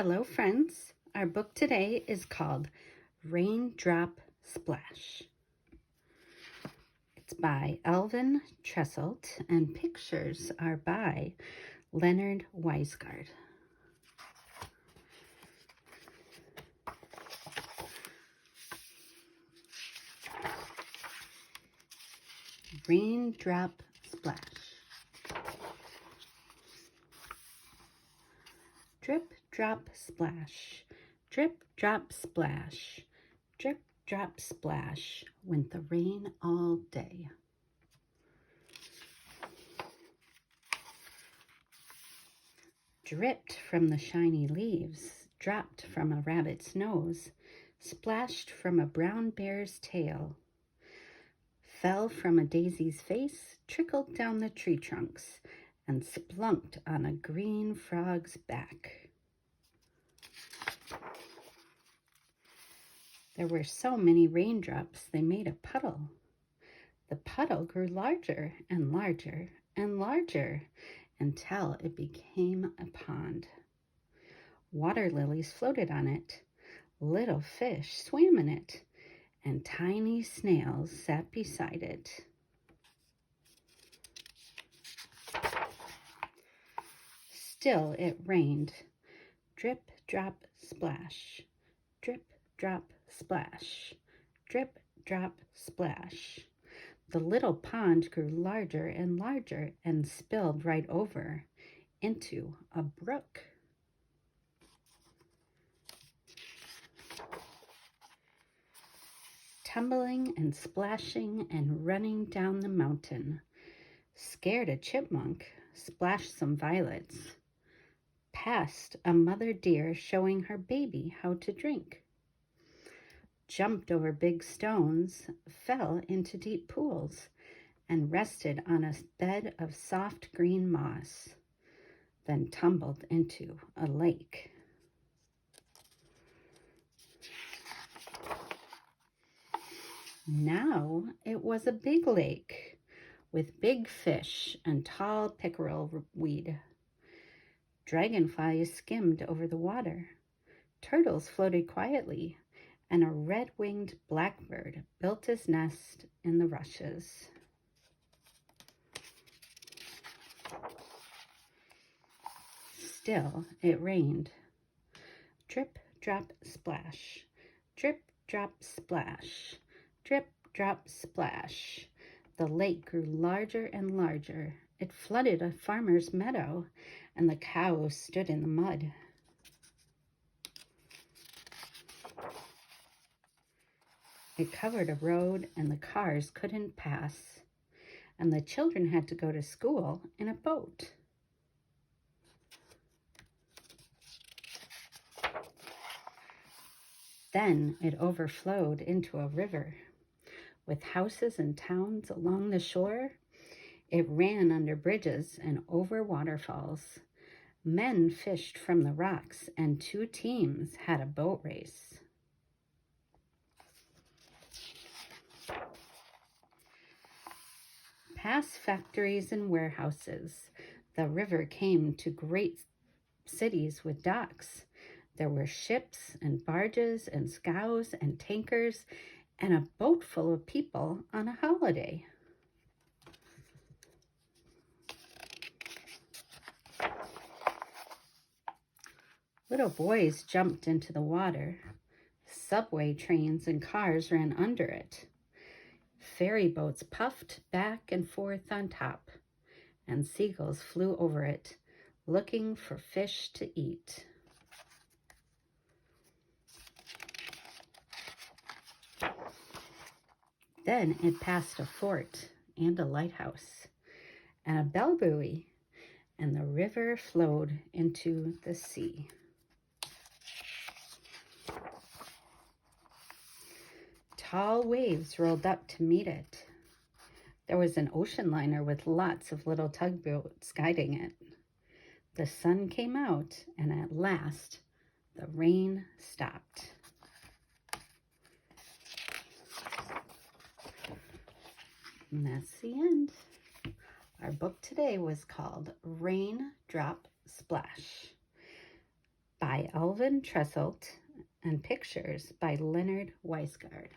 Hello, friends. Our book today is called Raindrop Splash. It's by Alvin Tresselt, and pictures are by Leonard Weisgard. Raindrop Splash. Drip, drop, splash. Drip, drop, splash. Drip, drop, splash. Went the rain all day. Dripped from the shiny leaves, dropped from a rabbit's nose, splashed from a brown bear's tail, fell from a daisy's face, trickled down the tree trunks, and splunked on a green frog's back. There were so many raindrops they made a puddle. The puddle grew larger and larger and larger until it became a pond. Water lilies floated on it, little fish swam in it, and tiny snails sat beside it. Still it rained. Drip, drop, splash. Drip, drop, splash. Drip, drop, splash. The little pond grew larger and larger and spilled right over into a brook. Tumbling and splashing and running down the mountain, scared a chipmunk, splashed some violets, passed a mother deer showing her baby how to drink, jumped over big stones, fell into deep pools, and rested on a bed of soft green moss, then tumbled into a lake. Now it was a big lake with big fish and tall pickerel weed. Dragonflies skimmed over the water. Turtles floated quietly, and a red-winged blackbird built his nest in the rushes. Still it rained. Drip, drop, splash. Drip, drop, splash. Drip, drop, splash. The lake grew larger and larger. It flooded a farmer's meadow, and the cows stood in the mud. It covered a road, and the cars couldn't pass, and the children had to go to school in a boat. Then it overflowed into a river. With houses and towns along the shore, it ran under bridges and over waterfalls. Men fished from the rocks, and 2 teams had a boat race. Past factories and warehouses, the river came to great cities with docks. There were ships and barges and scows and tankers and a boat full of people on a holiday. Little boys jumped into the water. Subway trains and cars ran under it. Ferry boats puffed back and forth on top, and seagulls flew over it, looking for fish to eat. Then it passed a fort and a lighthouse and a bell buoy, and the river flowed into the sea. Tall waves rolled up to meet it. There was an ocean liner with lots of little tugboats guiding it. The sun came out, and at last the rain stopped. And that's the end. Our book today was called Raindrop Splash by Alvin Tresselt and pictures by Leonard Weisgard.